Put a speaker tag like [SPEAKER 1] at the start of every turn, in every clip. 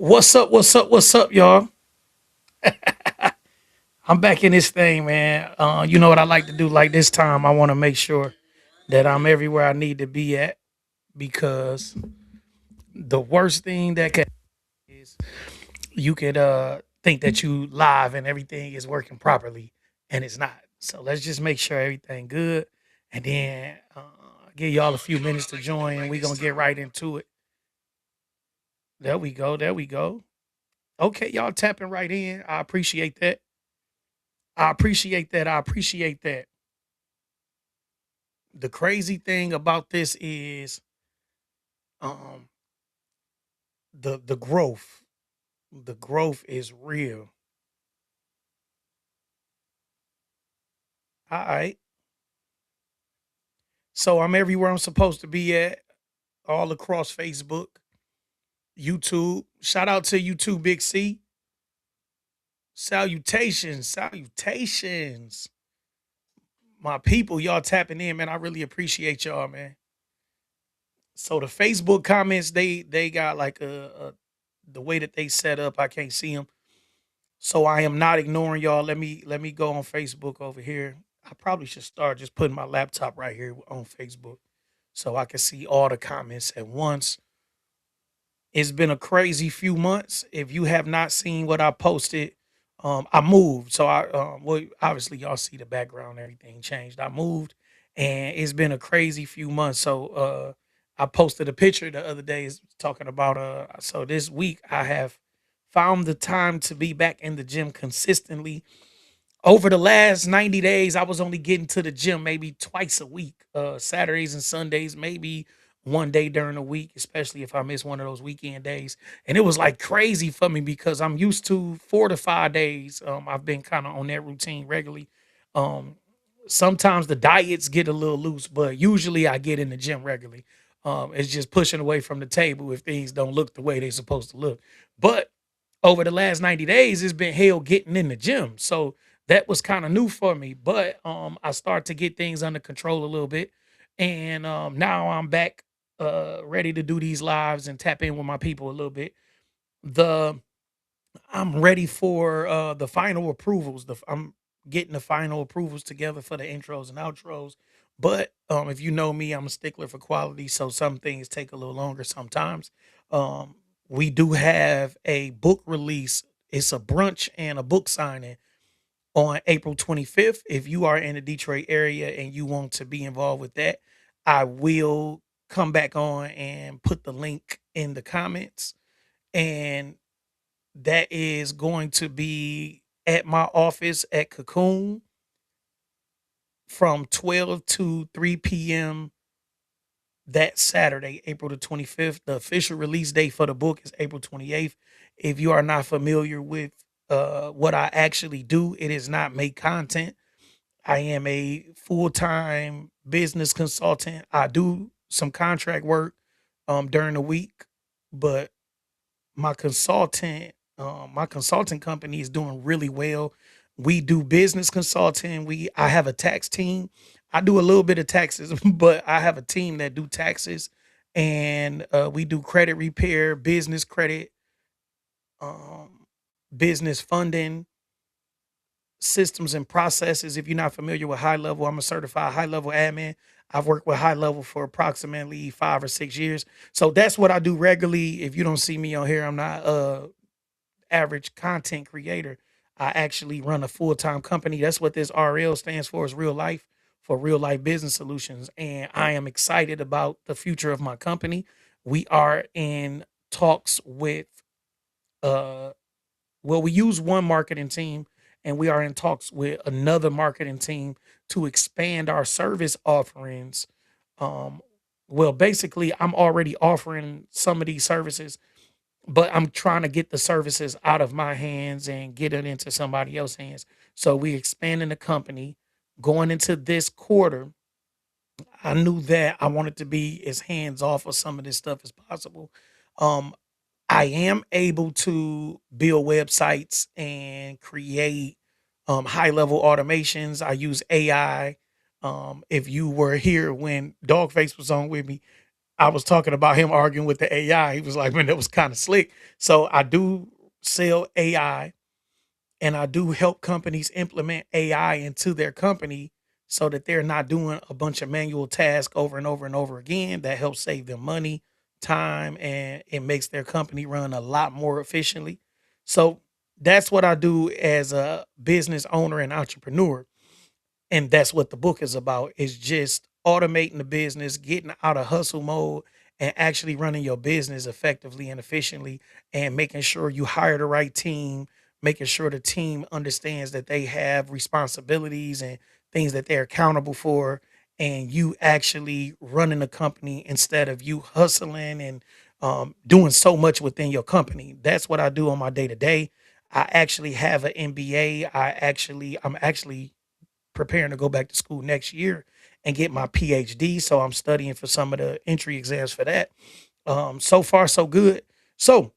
[SPEAKER 1] What's up? What's up? What's up, y'all? I'm back in this thing, man. You know what I like to do? Like this time, I want to make sure that I'm everywhere I need to be at because the worst thing that can is you could think that you live and everything is working properly, and it's not. So let's just make sure everything good, and then give y'all a few minutes to join, and we're gonna get right into it. There we go. There we go. Okay, y'all tapping right in. I appreciate that. I appreciate that. I appreciate that. The crazy thing about this is um the growth. The growth is real. All right. So I'm everywhere I'm supposed to be at, all across Facebook, YouTube. Shout out to YouTube Big C. Salutations, salutations. My people, y'all tapping in, man. I really appreciate y'all, man. So the Facebook comments, they got like a the way that they set up, I can't see them. So I am not ignoring y'all. Let me go on Facebook over here. I probably should start just putting my laptop right here on Facebook so I can see all the comments at once. It's been a crazy few months. If you have not seen what I posted, I moved. So well, obviously y'all see the background, everything changed. I moved, and it's been a crazy few months. So I posted a picture the other day talking about so this week I have found the time to be back in the gym consistently. Over the last 90 days, I was only getting to the gym maybe twice a week, Saturdays and Sundays, maybe one day during the week, especially if I miss one of those weekend days. And it was like crazy for me because I'm used to 4 to 5 days. I've been kind of on that routine regularly. Um, Sometimes the diets get a little loose, but usually I get in the gym regularly. It's just pushing away from the table if things don't look the way they're supposed to look. But over the last 90 days, it's been hell getting in the gym. So that was kind of new for me. But I started to get things under control a little bit. And now I'm back ready to do these lives and tap in with my people a little bit. The I'm ready for the final approvals. I'm getting the final approvals together for the intros and outros. But if you know me, I'm a stickler for quality, so some things take a little longer sometimes. Um, we do have a book release. It's a brunch and a book signing on April 25th. If you are in the Detroit area and you want to be involved with that, I will come back on and put the link in the comments. And that is going to be at my office at Cocoon from 12 to 3 p.m. that Saturday, April the 25th. The official release date for the book is April 28th. If you are not familiar with what I actually do, it is not make content. I am a full-time business consultant. I do some contract work during the week, but my consulting company is doing really well. We do business consulting. I have a tax team. I do a little bit of taxes, but I have a team that do taxes, and we do credit repair, business credit, um, business funding, systems and processes. If you're not familiar with high level, I'm a certified high level admin. I've worked with high level for approximately 5 or 6 years. So that's what I do regularly. If you don't see me on here, I'm not average content creator. I actually run a full-time company. That's what this RL stands for, is real life, for real life business solutions. And I am excited about the future of my company. We are in talks with uh well, we use one marketing team, and we are in talks with another marketing team to expand our service offerings. Um well, basically I'm already offering some of these services, but I'm trying to get the services out of my hands and get it into somebody else's hands. So we expanding the company going into this quarter. I knew that I wanted to be as hands off of some of this stuff as possible. Um, I am able to build websites and create high level automations. I use AI. If you were here when Dogface was on with me, I was talking about him arguing with the AI. He was like, man, that was kind of slick. So I do sell AI, and I do help companies implement AI into their company so that they're not doing a bunch of manual tasks over and over and over again. That helps save them money, time, and it makes their company run a lot more efficiently. So that's what I do as a business owner and entrepreneur. And that's what the book is about, is just automating the business, getting out of hustle mode, and actually running your business effectively and efficiently, and making sure you hire the right team, making sure the team understands that they have responsibilities and things that they're accountable for, and you actually running the company instead of you hustling and doing so much within your company. That's what I do on my day to day. I actually have an MBA. I'm actually preparing to go back to school next year and get my PhD. So I'm studying for some of the entry exams for that. So far, so good. So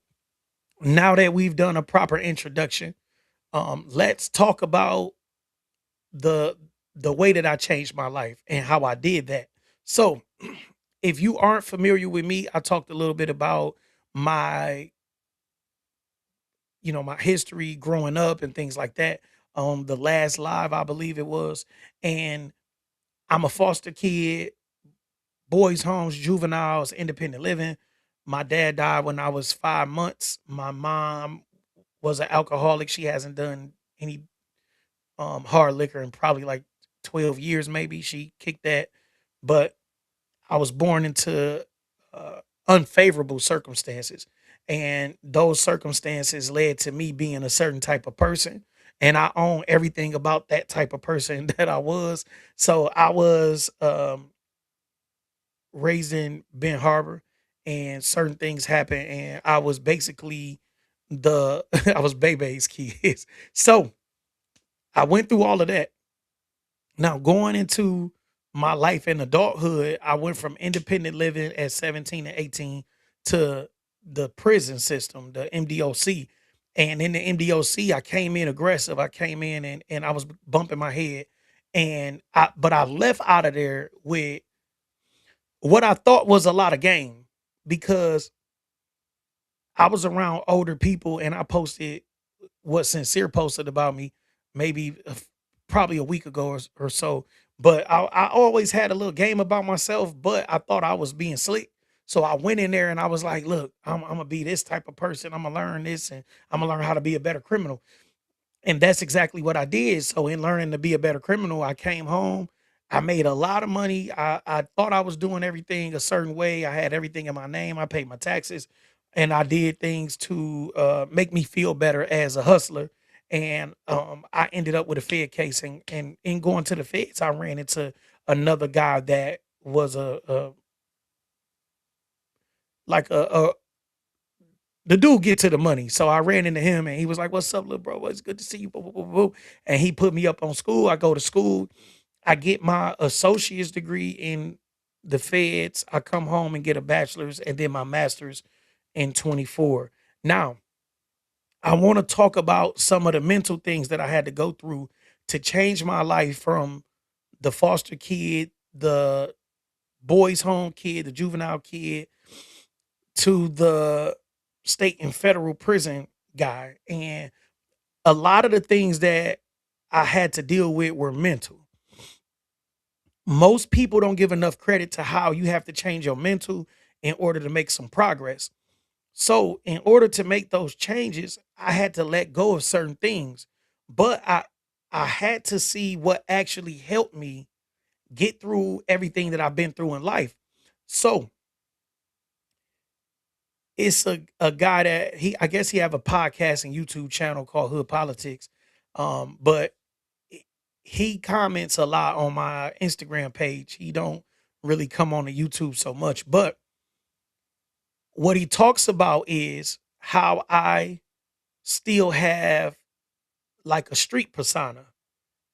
[SPEAKER 1] now that we've done a proper introduction, let's talk about the the way that I changed my life and how I did that. So if you aren't familiar with me, I talked a little bit about my, my history growing up and things like that. The last live, I believe it was. And I'm a foster kid, boys' homes, juveniles, independent living. My dad died when I was 5 months. My mom was an alcoholic. She hasn't done any hard liquor in probably like 12 years, maybe. She kicked that. But I was born into unfavorable circumstances. And those circumstances led to me being a certain type of person. And I own everything about that type of person that I was. So I was raised in Ben Harbor, and certain things happened, and I was basically the I was Bebe's kids. So I went through all of that. Now going into my life in adulthood, I went from independent living at 17 and 18 to the prison system, the MDOC. And in the MDOC, I came in aggressive. I came in and I was bumping my head. But I left out of there with what I thought was a lot of game, because I was around older people and I posted what Sincere posted about me maybe probably a week ago or so. But I always had a little game about myself, but I thought I was being slick. So I went in there and I was like, look, I'm gonna be this type of person. I'm gonna learn this, and I'm gonna learn how to be a better criminal. And that's exactly what I did. So in learning to be a better criminal, I came home. I made a lot of money. I thought I was doing everything a certain way. I had everything in my name. I paid my taxes, and I did things to make me feel better as a hustler. And I ended up with a Fed case, and in going to the feds, I ran into another guy that was a like a the dude get to the money. So I ran into him and he was like, "What's up, little bro? Well, it's good to see you." Boo, boo, boo, boo. And he put me up on school. I go to school. I get my associate's degree in the feds. I come home and get a bachelor's and then my master's in 24. Now, I want to talk about some of the mental things that I had to go through to change my life from the foster kid, the boys' home kid, the juvenile kid, to the state and federal prison guy. And a lot of the things that I had to deal with were mental. Most people don't give enough credit to how you have to change your mental in order to make some progress. So, in order to make those changes, I had to let go of certain things, but I had to see what actually helped me get through everything that I've been through in life. So, it's a guy that I guess he have a podcast and YouTube channel called Hood Politics. But he he comments a lot on my Instagram page. He don't really come on the YouTube so much, but what he talks about is how I still have like a street persona,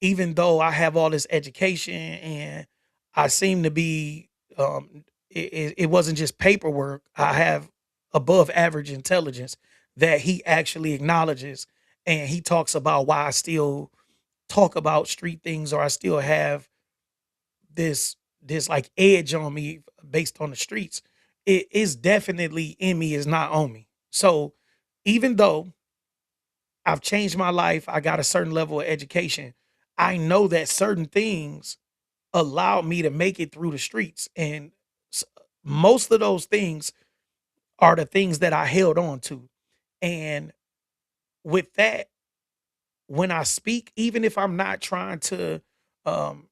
[SPEAKER 1] even though I have all this education and I seem to be, it wasn't just paperwork. I have above average intelligence that he actually acknowledges, and he talks about why I still talk about street things, or I still have this like edge on me based on the streets. it is definitely in me, is not on me. So even though I've changed my life, I got a certain level of education, I know that certain things allowed me to make it through the streets. And s- most of those things are the things that I held on to. And with that, when I speak, even if I'm not trying to um,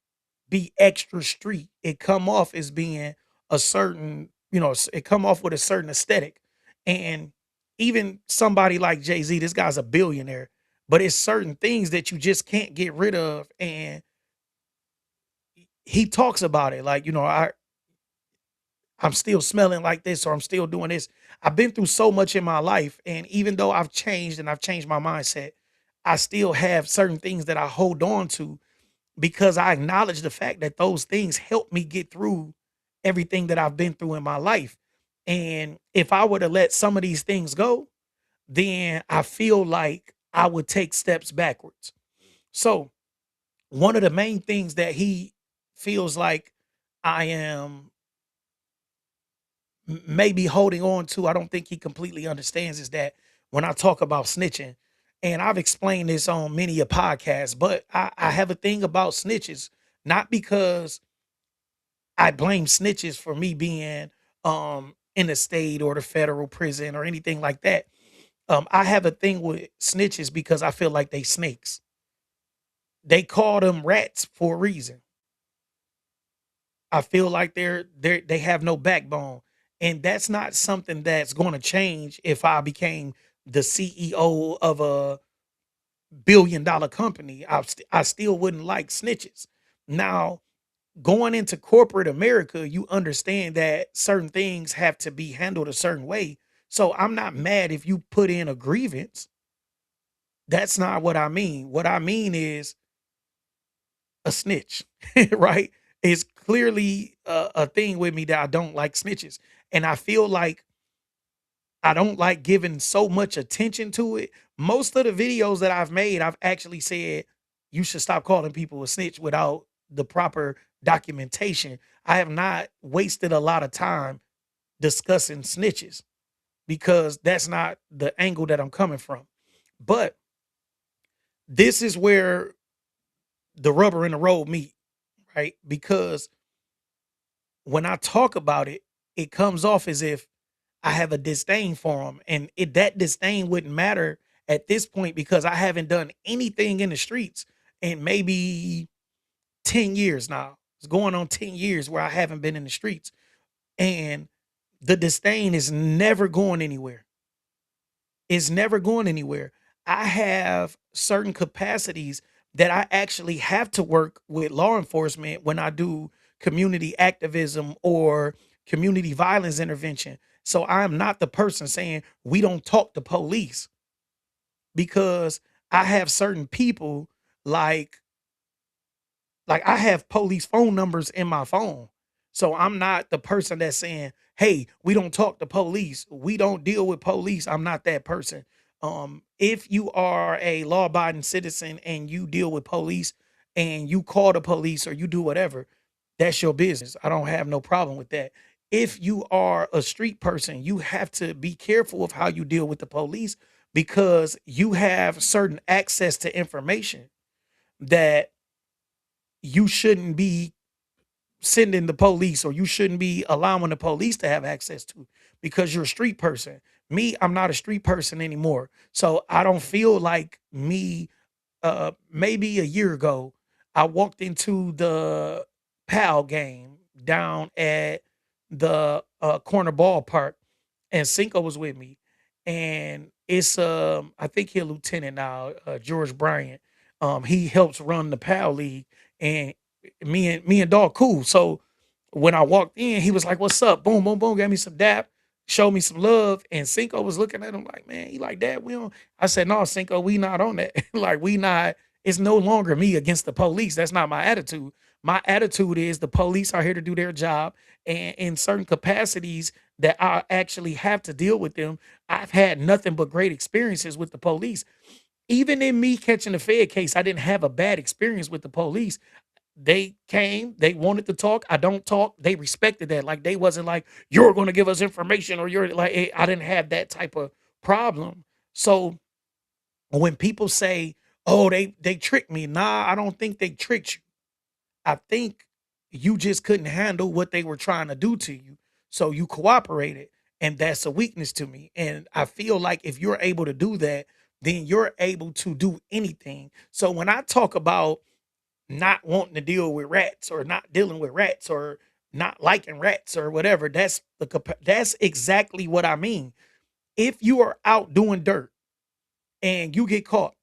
[SPEAKER 1] be extra street, it come off as being a certain, it come off with a certain aesthetic. And even somebody like Jay Z, this guy's a billionaire, but it's certain things that you just can't get rid of. And he talks about it like, I'm still smelling like this, or I'm still doing this. I've been through so much in my life. And even though I've changed and I've changed my mindset, I still have certain things that I hold on to because I acknowledge the fact that those things helped me get through everything that I've been through in my life. And if I were to let some of these things go, then I feel like I would take steps backwards. So, one of the main things that he feels like I am maybe holding on to, I don't think he completely understands, is that when I talk about snitching, and I've explained this on many a podcast, but I have a thing about snitches, not because I blame snitches for me being in the state or the federal prison or anything like that. I have a thing with snitches because I feel like they snakes. They call them rats for a reason. I feel like they have no backbone. And that's not something that's going to change if I became the CEO of a billion-dollar company. I still wouldn't like snitches. Now, going into corporate America, you understand that certain things have to be handled a certain way. So I'm not mad if you put in a grievance. That's not what I mean. What I mean is a snitch, right? Is clearly a thing with me that I don't like snitches. And I feel like I don't like giving so much attention to it. Most of the videos that I've made, I've actually said you should stop calling people a snitch without the proper documentation. I have not wasted a lot of time discussing snitches because that's not the angle that I'm coming from. But this is where the rubber in the road meet, right? Because when I talk about it, it comes off as if I have a disdain for them, and that disdain wouldn't matter at this point because I haven't done anything in the streets in maybe 10 years now. It's going on 10 years where I haven't been in the streets, and the disdain is never going anywhere. It's never going anywhere. I have certain capacities that I actually have to work with law enforcement when I do community activism or community violence intervention. So I'm not the person saying we don't talk to police because I have certain people like I have police phone numbers in my phone. So I'm not the person that's saying, "Hey, we don't talk to police. We don't deal with police." I'm not that person. If you are a law-abiding citizen and you deal with police and you call the police or you do whatever, that's your business. I don't have no problem with that. If you are a street person, you have to be careful of how you deal with the police because you have certain access to information that you shouldn't be sending the police or you shouldn't be allowing the police to have access to because you're a street person. Me, I'm not a street person anymore. So I don't feel like me. Maybe a year ago, I walked into the PAL game down at the corner ballpark, and Cinco was with me. And it's I think he's a lieutenant now, George Bryant. He helps run the PAL league, and me and dog cool. So when I walked in, he was like, "What's up?" Boom, boom, boom. Gave me some dap, showed me some love, and Cinco was looking at him like, "Man, he like that? We don't." I said, "No, Cinco, we not on that. Like we not. It's no longer me against the police. That's not my attitude. My attitude is the police are here to do their job, and in certain capacities that I actually have to deal with them, I've had nothing but great experiences with the police. Even in me catching the Fed case, I didn't have a bad experience with the police. They came, they wanted to talk. I don't talk. They respected that. Like they wasn't like, you're gonna give us information or you're like I didn't have that type of problem. So when people say, oh, they tricked me, nah, I don't think they tricked you. I think you just couldn't handle what they were trying to do to you. So you cooperated. And that's a weakness to me. And I feel like if you're able to do that, then you're able to do anything. So when I talk about not wanting to deal with rats or not dealing with rats or not liking rats or whatever, that's exactly what I mean. If you are out doing dirt and you get caught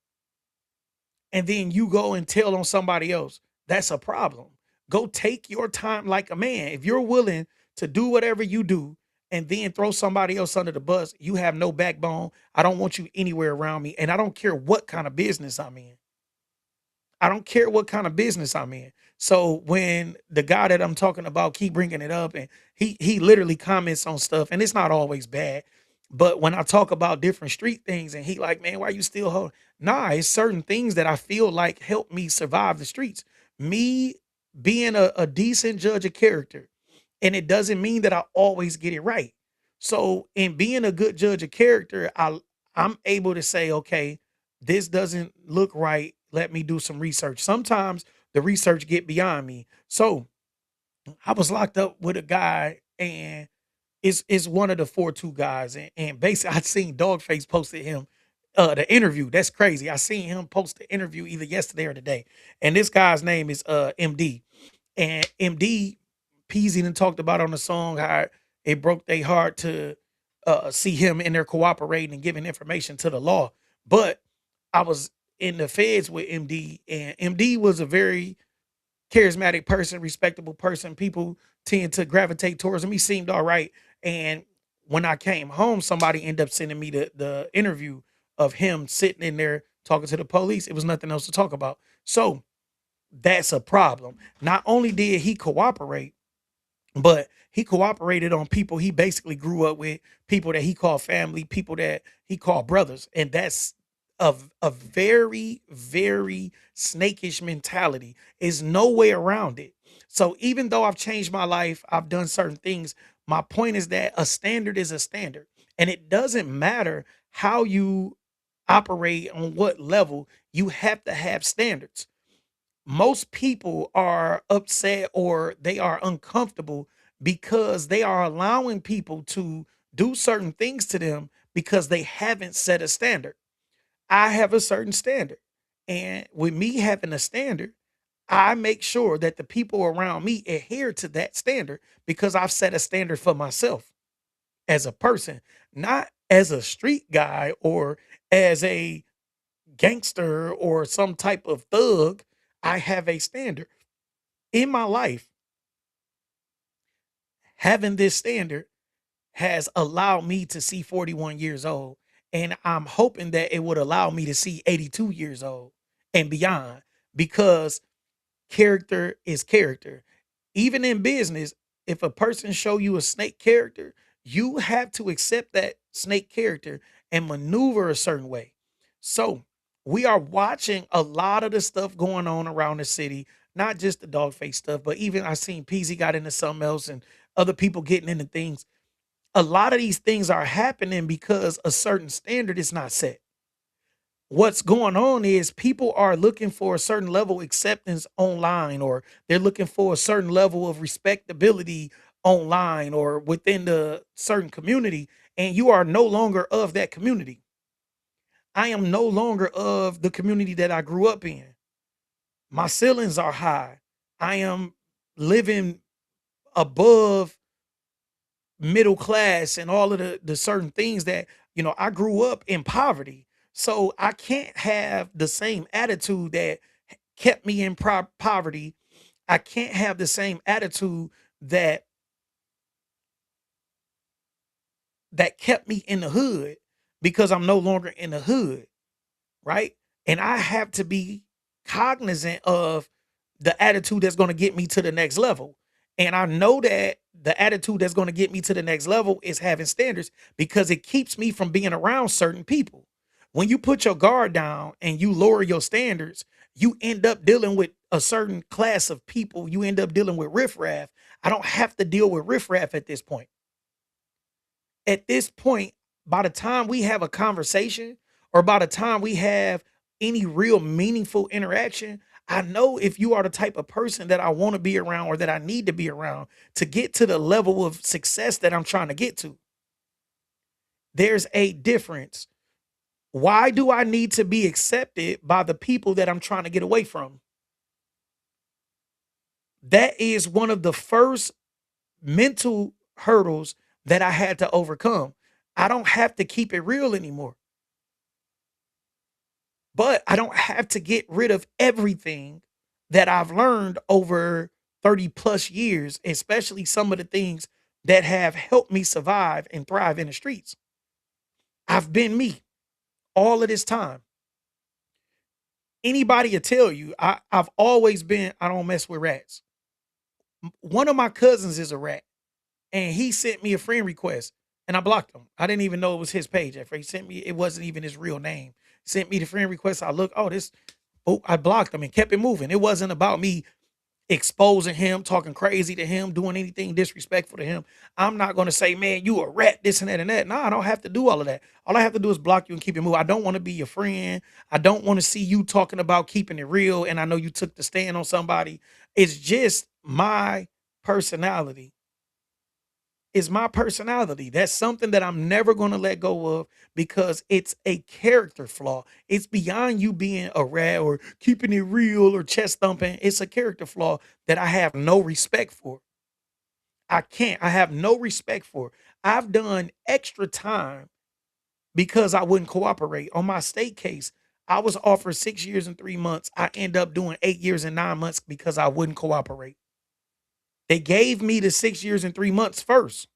[SPEAKER 1] and then you go and tell on somebody else, that's a problem. Go take your time like a man. If you're willing to do whatever you do and then throw somebody else under the bus, you have no backbone. I don't want you anywhere around me. And I don't care what kind of business I'm in. I don't care what kind of business I'm in. So when the guy that I'm talking about keep bringing it up and he literally comments on stuff and it's not always bad. But when I talk about different street things and he like, man, why you still hold? Nah, it's certain things that I feel like help me survive the streets. Me being a decent judge of character, and it doesn't mean that I always get it right. So in being a good judge of character, I'm able to say, okay, this doesn't look right. Let me do some research. Sometimes the research get beyond me. So I was locked up with a guy and it's one of the 4-2 guys. And basically I seen Dogface posted him the interview. That's crazy. I seen him post the interview either yesterday or today. And this guy's name is MD. And MD Peasy done talked about on the song how it broke their heart to see him in there cooperating and giving information to the law. But I was in the feds with MD, and MD was a very charismatic person, respectable person. People tend to gravitate towards him. He seemed all right. And when I came home, somebody ended up sending me the interview of him sitting in there talking to the police. It was nothing else to talk about. So that's a problem. Not only did he cooperate, but he cooperated on people he basically grew up with, people that he called family, people that he called brothers. And that's a very, very snakish mentality. Is no way around it. So even though I've changed my life, I've done certain things. My point is that a standard is a standard. And it doesn't matter how you operate on what level, you have to have standards. Most people are upset or they are uncomfortable because they are allowing people to do certain things to them because they haven't set a standard. I have a certain standard. And with me having a standard, I make sure that the people around me adhere to that standard because I've set a standard for myself as a person, not as a street guy or as a gangster or some type of thug. I have a standard in my life. Having this standard has allowed me to see 41 years old. And I'm hoping that it would allow me to see 82 years old and beyond because character is character. Even in business, if a person show you a snake character, you have to accept that snake character and maneuver a certain way. So we are watching a lot of the stuff going on around the city, not just the dog face stuff, but even I seen Peasy got into something else and other people getting into things. A lot of these things are happening because a certain standard is not set. What's going on is people are looking for a certain level of acceptance online, or they're looking for a certain level of respectability online or within the certain community, and you are no longer of that community. I am no longer of the community that I grew up in. My ceilings are high. I am living above middle class and all of the certain things that, I grew up in poverty. So I can't have the same attitude that kept me in poverty. I can't have the same attitude that kept me in the hood because I'm no longer in the hood, right? And I have to be cognizant of the attitude that's going to get me to the next level. And I know that the attitude that's going to get me to the next level is having standards because it keeps me from being around certain people. When you put your guard down and you lower your standards, you end up dealing with a certain class of people, you end up dealing with riffraff. I don't have to deal with riffraff at this point. At this point, by the time we have a conversation or by the time we have any real meaningful interaction, I know if you are the type of person that I want to be around or that I need to be around to get to the level of success that I'm trying to get to. There's a difference. Why do I need to be accepted by the people that I'm trying to get away from? That is one of the first mental hurdles that I had to overcome. I don't have to keep it real anymore, but I don't have to get rid of everything that I've learned over 30 plus years, especially some of the things that have helped me survive and thrive in the streets. I've been me all of this time. Anybody will tell you I've always been, I don't mess with rats. One of my cousins is a rat, and he sent me a friend request, and I blocked him. I didn't even know it was his page at first. He sent me, it wasn't even his real name. Sent me the friend request. I look, oh, this, oh, I blocked him and kept it moving. It wasn't about me exposing him, talking crazy to him, doing anything disrespectful to him. I'm not going to say, man, you a rat, this and that and that. No, I don't have to do all of that. All I have to do is block you and keep it moving. I don't want to be your friend. I don't want to see you talking about keeping it real. And I know you took the stand on somebody. It's just my personality. It's my personality. That's something that I'm never going to let go of because it's a character flaw. It's beyond you being a rat or keeping it real or chest thumping. It's a character flaw that I have no respect for. I can't. I have no respect for. I've done extra time because I wouldn't cooperate. On my state case, I was offered 6 years and 3 months. I end up doing 8 years and 9 months because I wouldn't cooperate. They gave me the 6 years and 3 months first.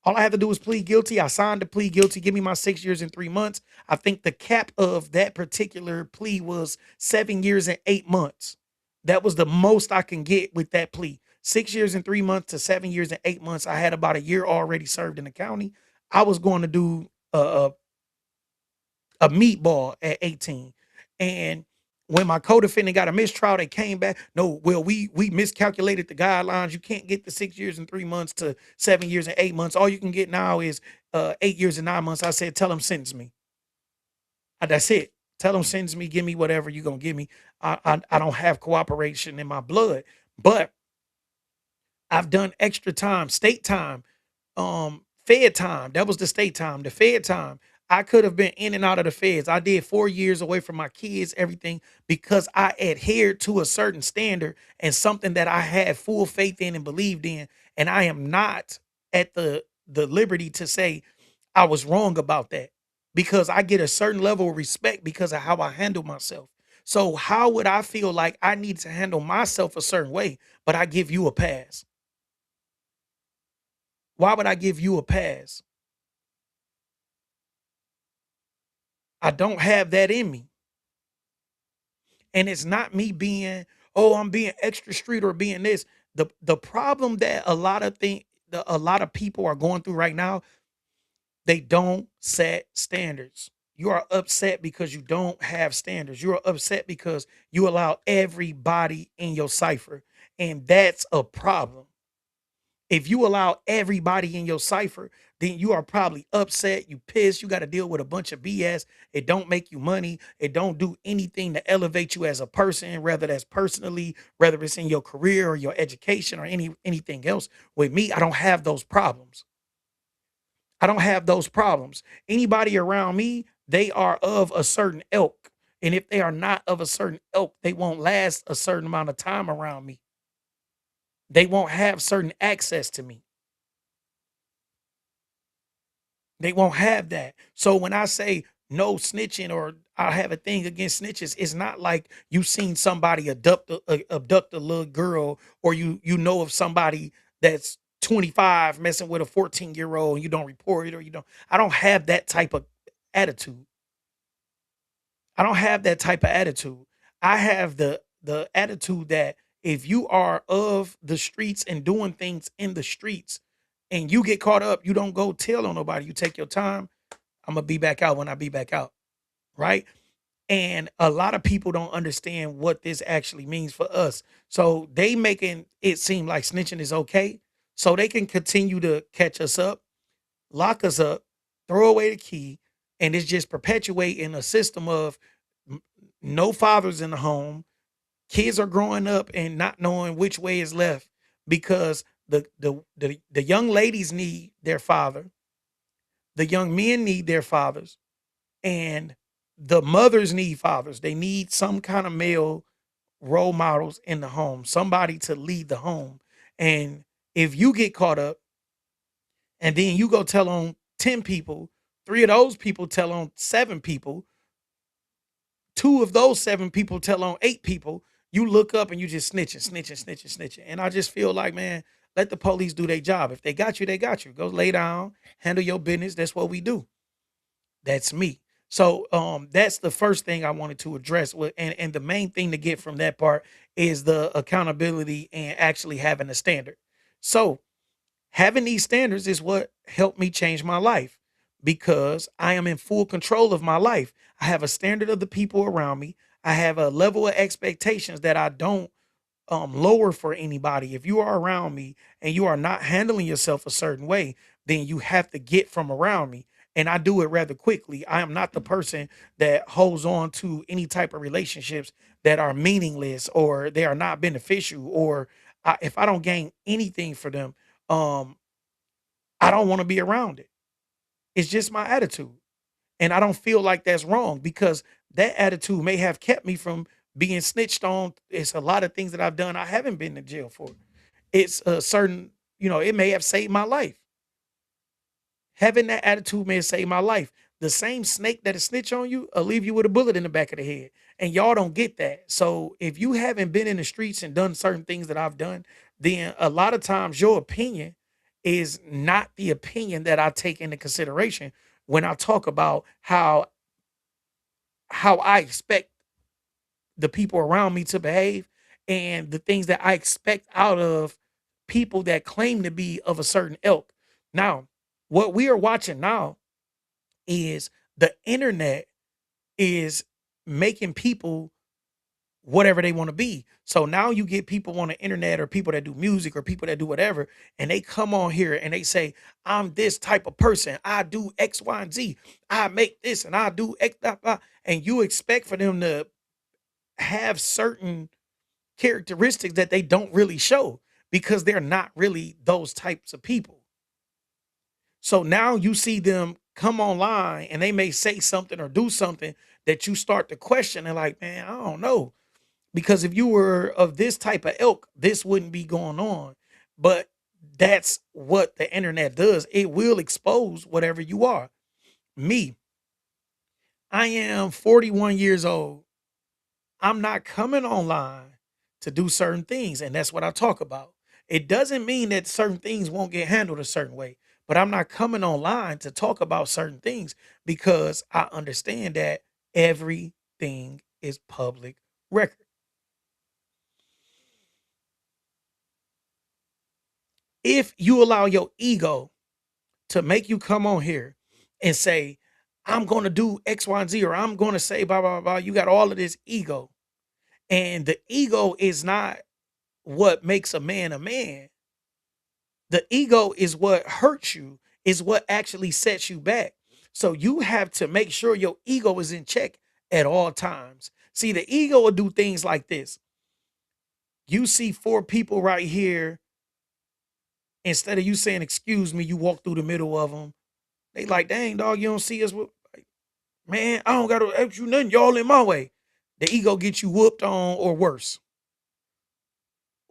[SPEAKER 1] All I had to do was plead guilty. I signed the plea guilty. Give me my 6 years and 3 months. I think the cap of that particular plea was 7 years and 8 months. That was the most I can get with that plea. 6 years and 3 months to 7 years and 8 months. I had about a year already served in the county. I was going to do a meatball at 18. And when my co-defendant got a mistrial, they came back. No, well, we miscalculated the guidelines. You can't get the 6 years and 3 months to 7 years and 8 months. All you can get now is 8 years and 9 months. I said, tell them sentence me. That's it. Tell them sentence me. Give me whatever you're gonna give me. I don't have cooperation in my blood, but I've done extra time, state time, fed time. That was the state time, the fed time. I could have been in and out of the feds. I did 4 years away from my kids, everything, because I adhered to a certain standard and something that I had full faith in and believed in. And I am not at the liberty to say I was wrong about that because I get a certain level of respect because of how I handle myself. So how would I feel like I need to handle myself a certain way, but I give you a pass? Why would I give you a pass? I don't have that in me. And it's not me being, oh, I'm being extra street or being this. The problem that a lot of people are going through right now, they don't set standards. You are upset because you don't have standards. You are upset because you allow everybody in your cipher. And that's a problem. If you allow everybody in your cipher, then you are probably upset, you pissed, you got to deal with a bunch of BS. It don't make you money. It don't do anything to elevate you as a person, whether that's personally, whether it's in your career or your education or anything else. With me, I don't have those problems. I don't have those problems. Anybody around me, they are of a certain ilk. And if they are not of a certain ilk, they won't last a certain amount of time around me. They won't have certain access to me. They won't have that. So when I say no snitching or I have a thing against snitches, it's not like you seen somebody abduct a little girl or you know of somebody that's 25 messing with a 14-year-old and you don't report it or you don't. I don't have that type of attitude. I don't have that type of attitude. I have the attitude that if you are of the streets and doing things in the streets and you get caught up, you don't go tell on nobody. You take your time. I'm gonna be back out when I be back out. Right. And a lot of people don't understand what this actually means for us. So they making it seem like snitching is okay. So they can continue to catch us up, lock us up, throw away the key, and it's just perpetuating a system of n- no fathers in the home. Kids are growing up and not knowing which way is left because the young ladies need their father, the young men need their fathers, and the mothers need fathers. They need some kind of male role models in the home, somebody to lead the home. And if you get caught up and then you go tell on 10 people, three of those people tell on seven people, two of those seven people tell on eight people, you look up and you just snitching, snitching, snitching, snitching. And I just feel like, man, let the police do their job. If they got you, they got you. Go lay down, handle your business. That's what we do. That's me. So that's the first thing I wanted to address with, and the main thing to get from that part is the accountability and actually having a standard. So having these standards is what helped me change my life because I am in full control of my life. I have a standard of the people around me. I have a level of expectations that I don't lower for anybody. If you are around me and you are not handling yourself a certain way, then you have to get from around me. And I do it rather quickly. I am not the person that holds on to any type of relationships that are meaningless or they are not beneficial or if I don't gain anything for them, um, I don't want to be around it. It's just my attitude. And I don't feel like that's wrong because that attitude may have kept me from being snitched on. It's a lot of things that I've done I haven't been to jail for. It's a certain, it may have saved my life. Having that attitude may have saved my life. The same snake that'll snitch on you will leave you with a bullet in the back of the head. And y'all don't get that. So if you haven't been in the streets and done certain things that I've done, then a lot of times your opinion is not the opinion that I take into consideration when I talk about how I expect the people around me to behave and the things that I expect out of people that claim to be of a certain ilk. Now, what we are watching now is the internet is making people whatever they want to be. So now you get people on the internet or people that do music or people that do whatever, and they come on here and they say, I'm this type of person. I do X, Y, and Z. I make this and I do X, blah, blah. And you expect for them to have certain characteristics that they don't really show because they're not really those types of people. So now you see them come online and they may say something or do something that you start to question and like, man, I don't know. Because if you were of this type of ilk, this wouldn't be going on. But that's what the internet does. It will expose whatever you are. Me, I am 41 years old. I'm not coming online to do certain things. And that's what I talk about. It doesn't mean that certain things won't get handled a certain way, but I'm not coming online to talk about certain things because I understand that everything is public record. If you allow your ego to make you come on here and say, I'm going to do X, Y, and Z, or I'm going to say, blah, blah, blah, you got all of this ego. And the ego is not what makes a man a man. The ego is what hurts you, is what actually sets you back. So you have to make sure your ego is in check at all times. See, the ego will do things like this. You see four people right here. Instead of you saying, excuse me, you walk through the middle of them. They like, dang, dog, you don't see us. Like, man, I don't got to ask you nothing. Y'all in my way. The ego gets you whooped on or worse.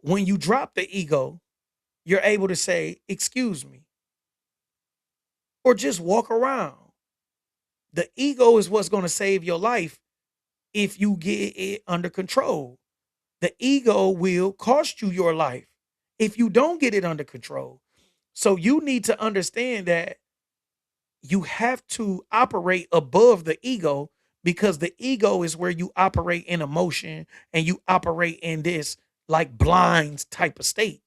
[SPEAKER 1] When you drop the ego, you're able to say, excuse me, or just walk around. The ego is what's going to save your life if you get it under control. The ego will cost you your life if you don't get it under control. So you need to understand that you have to operate above the ego because the ego is where you operate in emotion and you operate in this like blind type of state.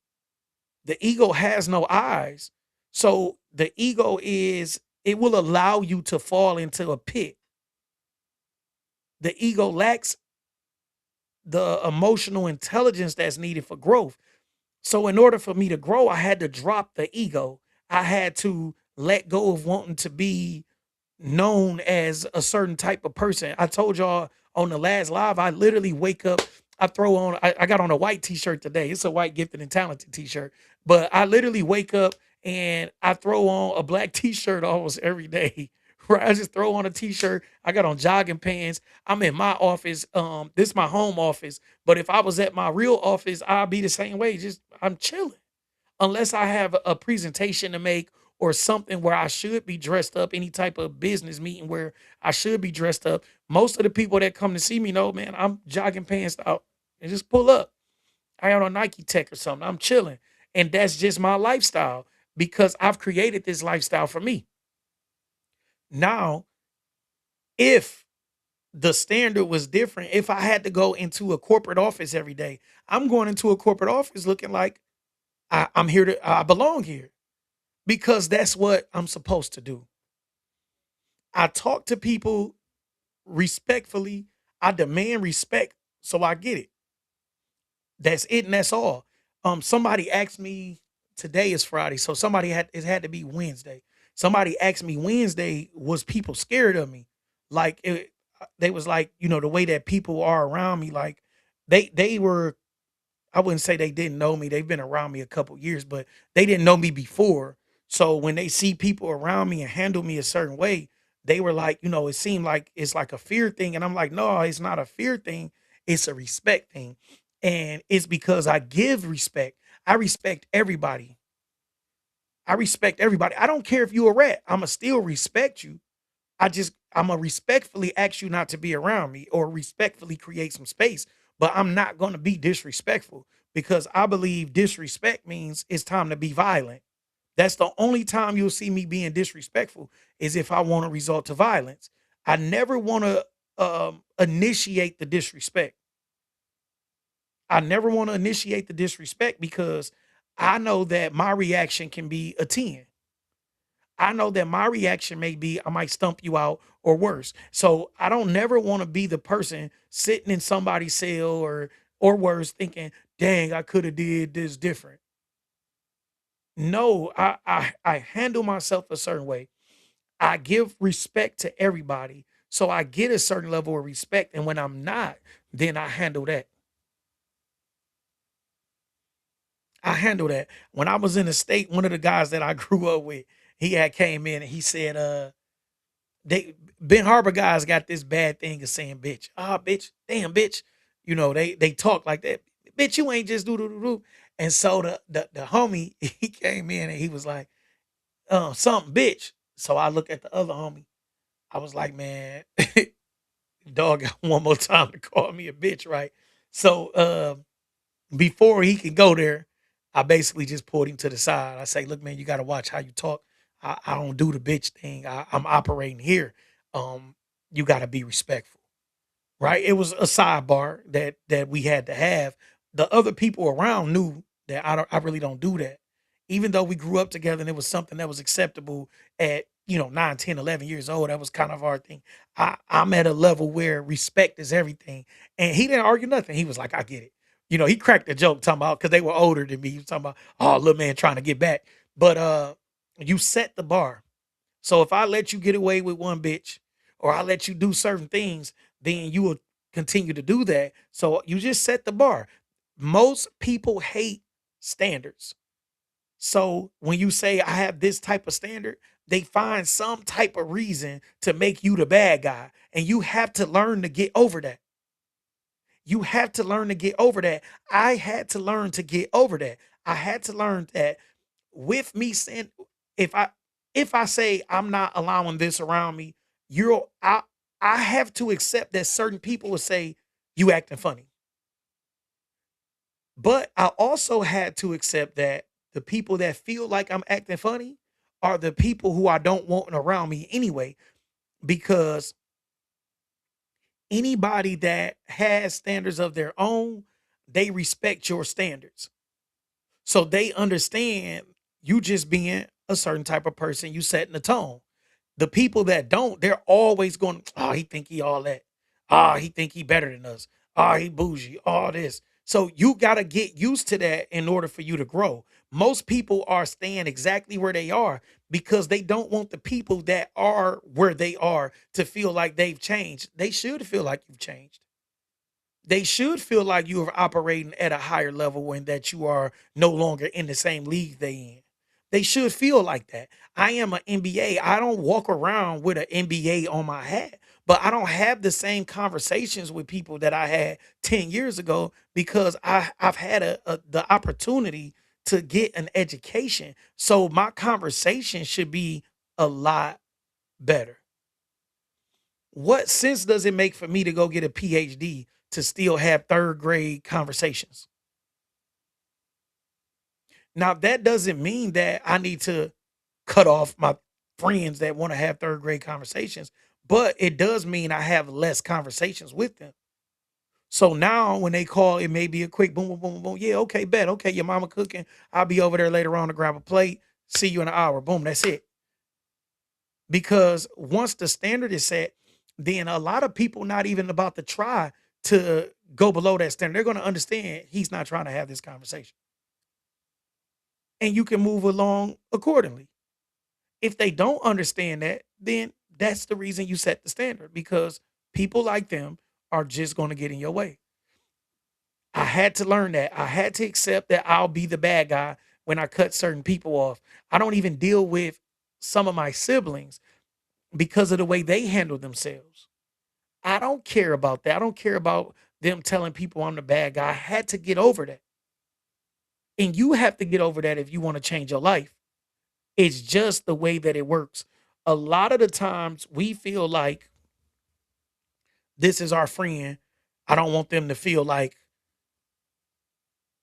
[SPEAKER 1] The ego has no eyes. So the ego is, it will allow you to fall into a pit The ego lacks the emotional intelligence that's needed for growth. So in order for me to grow, I had to drop the ego. I had to let go of wanting to be known as a certain type of person. I told y'all on the last live, I literally wake up, I got on a white t-shirt today. It's a white gifted and talented t-shirt. But I literally wake up and I throw on a black t-shirt almost every day. Right. I just throw on a t-shirt. I got on jogging pants. I'm in my office. This is my home office. But if I was at my real office, I'd be the same way. Just I'm chilling unless I have a presentation to make or something where I should be dressed up, any type of business meeting where I should be dressed up. Most of the people that come to see me know, man, I'm jogging pants out and just pull up. I got on Nike Tech or something. I'm chilling. And that's just my lifestyle because I've created this lifestyle for me. Now, if the standard was different, if I had to go into a corporate office every day, I'm going into a corporate office looking like I'm here I belong here because that's what I'm supposed to do. I talk to people respectfully. I demand respect, so I get it. That's it, and that's all. Somebody asked me today is Friday, so somebody had it had to be Wednesday. Somebody asked me Wednesday, was people scared of me? Like they was like, the way that people are around me, like they were I wouldn't say they didn't know me. They've been around me a couple years, but they didn't know me before. So when they see people around me and handle me a certain way, they were like, it seemed like it's like a fear thing. And I'm like, no, it's not a fear thing. It's a respect thing. And it's because I give respect. I respect everybody. I respect everybody. I don't care if you're a rat. I'ma still respect you. I'ma respectfully ask you not to be around me or respectfully create some space, but I'm not gonna be disrespectful because I believe disrespect means it's time to be violent. That's the only time you'll see me being disrespectful is if I want to resort to violence. I never want to initiate the disrespect. I never want to initiate the disrespect because I know that my reaction can be a 10. I know that my reaction may be I might stump you out or worse. So I don't never want to be the person sitting in somebody's cell or worse thinking, dang, I could have did this different. No, I handle myself a certain way. I give respect to everybody. So I get a certain level of respect. And when I'm not, then I handle that. I handle that. When I was in the state, one of the guys that I grew up with, he had came in and he said, they Ben Harbor guys got this bad thing of saying bitch. Ah, bitch, damn bitch. They talk like that. Bitch, you ain't just do. And so the homie, he came in and he was like, something bitch. So I look at the other homie. I was like, man, dog got one more time to call me a bitch, right? So before he could go there, I basically just pulled him to the side. I say, look, man, you gotta watch how you talk. I don't do the bitch thing. I'm operating here. Um, you gotta be respectful, right? It was a sidebar that we had to have. The other people around knew that I really don't do that. Even though we grew up together and it was something that was acceptable at 9, 10, 11 years old, that was kind of our thing. I'm at a level where respect is everything. And he didn't argue nothing. He was like, I get it. He cracked a joke talking about because they were older than me. He was talking about, oh, little man trying to get back. But you set the bar. So if I let you get away with one bitch or I let you do certain things, then you will continue to do that. So you just set the bar. Most people hate standards. So when you say I have this type of standard, they find some type of reason to make you the bad guy. And you have to learn to get over that. You have to learn to get over that. I had to learn to get over that. I had to learn that with me saying if I if I say I'm not allowing this around me, you're I have to accept that certain people will say you acting funny. But I also had to accept that the people that feel like I'm acting funny are the people who I don't want around me anyway because anybody that has standards of their own, they respect your standards. So they understand you just being a certain type of person, you setting the tone. The people that don't, they're always going, oh, he think he all that. Ah, he think he better than us. Ah, he bougie, all this. So you got to get used to that in order for you to grow. Most people are staying exactly where they are because they don't want the people that are where they are to feel like they've changed. They should feel like you've changed. They should feel like you are operating at a higher level and that you are no longer in the same league they in. They should feel like that. I am an NBA. I don't walk around with an NBA on my hat, but I don't have the same conversations with people that I had 10 years ago because I've had the opportunity to get an education. So my conversation should be a lot better. What sense does it make for me to go get a PhD to still have third grade conversations? Now, that doesn't mean that I need to cut off my friends that want to have third grade conversations, but it does mean I have less conversations with them. So now when they call, it may be a quick boom, boom, boom, boom. Yeah, okay, bet. Okay, your mama cooking. I'll be over there later on to grab a plate. See you in an hour. Boom, that's it. Because once the standard is set, then a lot of people not even about to try to go below that standard. They're going to understand he's not trying to have this conversation. And you can move along accordingly. If they don't understand that, then that's the reason you set the standard because people like them are just going to get in your way. I had to learn that. I had to accept that I'll be the bad guy when I cut certain people off. I don't even deal with some of my siblings because of the way they handle themselves. I don't care about that. I don't care about them telling people I'm the bad guy. I had to get over that. And you have to get over that if you want to change your life. It's just the way that it works. A lot of the times we feel like this is our friend. I don't want them to feel like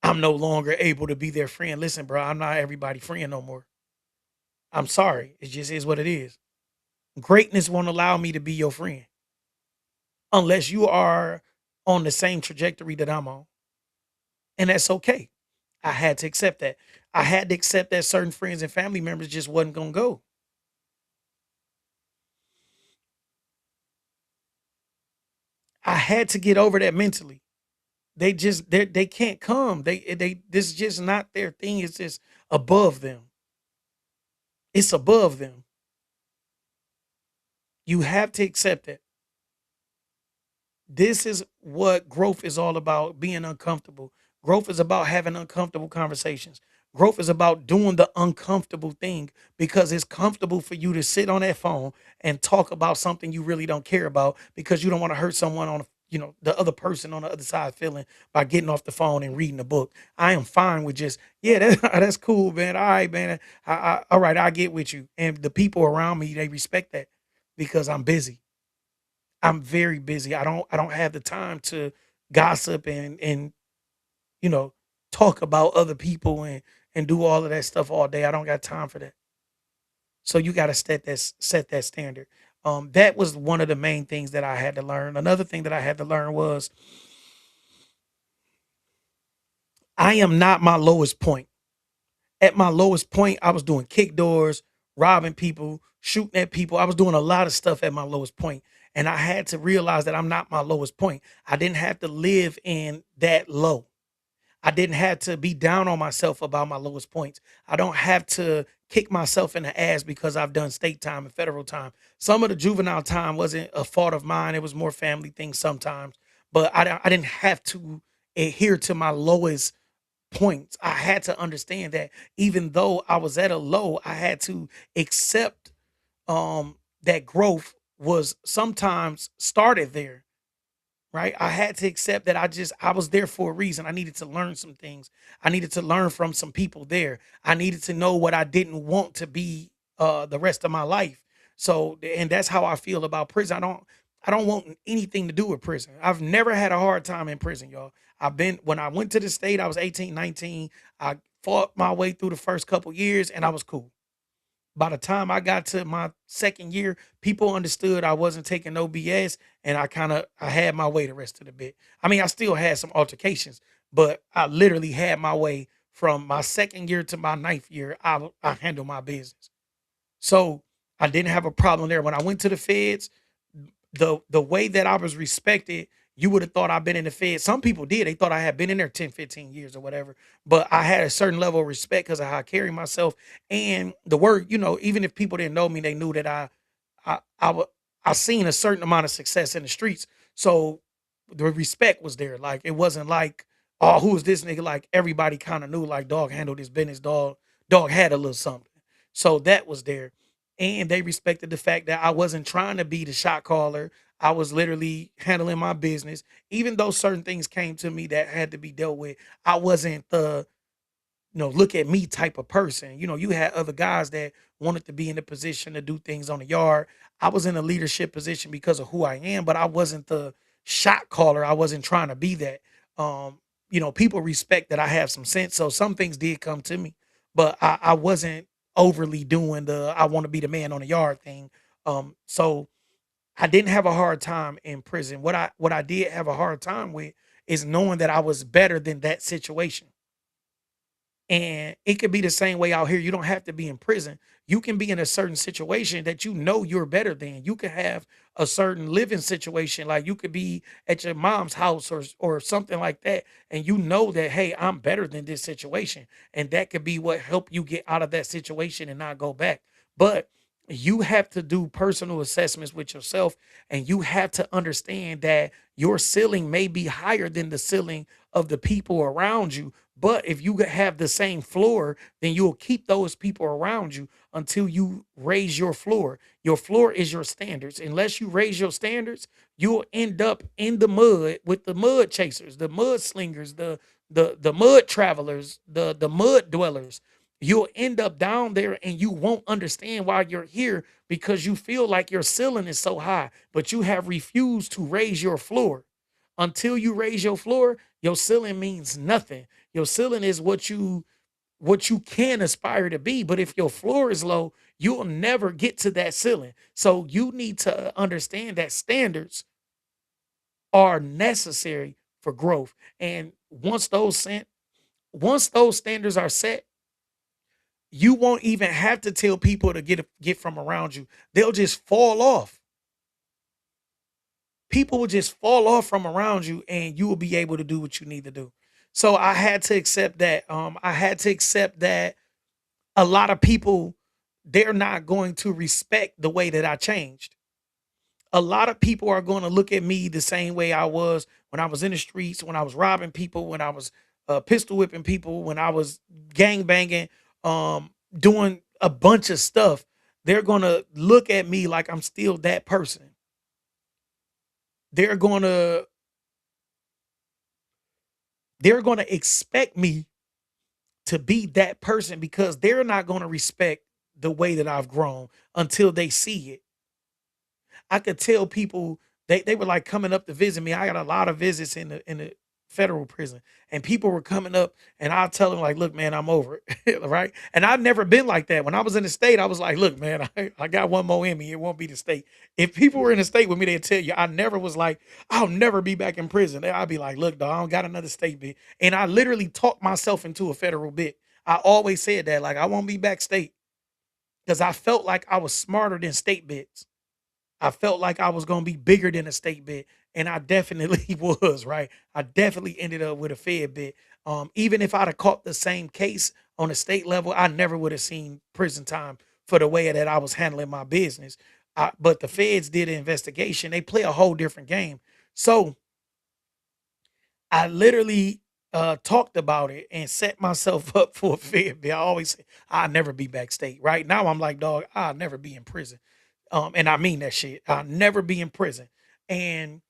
[SPEAKER 1] I'm no longer able to be their friend. Listen, bro, I'm not everybody friend no more. I'm sorry. It just is what it is. Greatness won't allow me to be your friend unless you are on the same trajectory that I'm on. And that's okay. I had to accept that. I had to accept that certain friends and family members just wasn't gonna go. I had to get over that mentally. They can't come. They this is just not their thing. It's just above them. It's above them. You have to accept it. This is what growth is all about, being uncomfortable. Growth is about having uncomfortable conversations. Growth is about doing the uncomfortable thing because it's comfortable for you to sit on that phone and talk about something you really don't care about because you don't want to hurt someone on the other person on the other side feeling by getting off the phone and reading a book. I am fine with just, yeah, that's cool, man. All right, man. All right, I get with you. And the people around me, they respect that because I'm busy. I'm very busy. I don't have the time to gossip and you know talk about other people and do all of that stuff all day. I don't got time for that. So you got to set that standard. That was one of the main things that I had to learn. Another thing that I had to learn was I am not my lowest point. At my lowest point, I was doing kick doors, robbing people, shooting at people. I was doing a lot of stuff at my lowest point, and I had to realize that I'm not my lowest point. I didn't have to live in that low. I didn't have to be down on myself about my lowest points. I don't have to kick myself in the ass because I've done state time and federal time. Some of the juvenile time wasn't a fault of mine. It was more family things sometimes, but I didn't have to adhere to my lowest points. I had to understand that even though I was at a low, I had to accept that growth was sometimes started there, right? I had to accept that I was there for a reason. I needed to learn some things. I needed to learn from some people there. I needed to know what I didn't want to be the rest of my life. So and that's how I feel about prison. I don't want anything to do with prison. I've never had a hard time in prison, y'all. I've been when I went to the state, I was 18, 19. I fought my way through the first couple years and I was cool. By the time I got to my second year, people understood I wasn't taking no BS, and I had my way the rest of the bit. I mean, I still had some altercations, but I literally had my way from my second year to my ninth year. I handled my business, so I didn't have a problem there. When I went to the feds, the way that I was respected, you would have thought I've been in the Fed. Some people did. They thought I had been in there 10, 15 years or whatever. But I had a certain level of respect because of how I carry myself. And the word, even if people didn't know me, they knew that I wa- I seen a certain amount of success in the streets. So the respect was there. Like it wasn't like, oh, who is this nigga? Like everybody kind of knew like dog handled his business, dog had a little something. So that was there. And they respected the fact that I wasn't trying to be the shot caller. I was literally handling my business. Even though certain things came to me that had to be dealt with, I wasn't the look at me type of person. You had other guys that wanted to be in a position to do things on the yard. I was in a leadership position because of who I am, but I wasn't the shot caller. I wasn't trying to be that. People respect that I have some sense. So some things did come to me, but I wasn't overly doing the I want to be the man on the yard thing. So I didn't have a hard time in prison. What I did have a hard time with is knowing that I was better than that situation. And it could be the same way out here. You don't have to be in prison. You can be in a certain situation that you know you're better than. You could have a certain living situation, like you could be at your mom's house or something like that, and you know that hey, I'm better than this situation, and that could be what help you get out of that situation and not go back. But you have to do personal assessments with yourself, and you have to understand that your ceiling may be higher than the ceiling of the people around you, but if you have the same floor, then you'll keep those people around you until you raise your floor. Your floor is your standards. Unless you raise your standards, you'll end up in the mud with the mud chasers, the mud slingers, the mud travelers, the mud dwellers. You'll end up down there and you won't understand why you're here because you feel like your ceiling is so high, but you have refused to raise your floor. Until you raise your floor, your ceiling means nothing. Your ceiling is what you can aspire to be, but if your floor is low, you'll never get to that ceiling. So you need to understand that standards are necessary for growth. And once those standards are set, you won't even have to tell people to get from around you. They'll just fall off. People will just fall off from around you and you will be able to do what you need to do. So I had to accept that. I had to accept that a lot of people, they're not going to respect the way that I changed. A lot of people are going to look at me the same way I was when I was in the streets, when I was robbing people, when I was pistol whipping people, when I was gang banging, doing a bunch of stuff. They're going to look at me like I'm still that person. They're going to they're going to expect me to be that person because they're not going to respect the way that I've grown until they see it. I could tell people they were like coming up to visit me. I got a lot of visits in the federal prison, and people were coming up, and I tell them like, "Look, man, I'm over it," right? And I've never been like that. When I was in the state, I was like, "Look, man, I got one more in me. It won't be the state." If people were in the state with me, they'd tell you I never was like, "I'll never be back in prison." I'd be like, "Look, dog, I don't got another state bit," and I literally talked myself into a federal bit. I always said that, like, I won't be back state because I felt like I was smarter than state bits. I felt like I was gonna be bigger than a state bid, and I definitely was, right? I definitely ended up with a Fed bid. Even if I'd have caught the same case on a state level, I never would have seen prison time for the way that I was handling my business. But the feds did an investigation. They play a whole different game. So I literally talked about it and set myself up for a Fed bid. I always say I'll never be backstage. Right now, I'm like, dog, I'll never be in prison. And I mean that shit. I'll never be in prison. And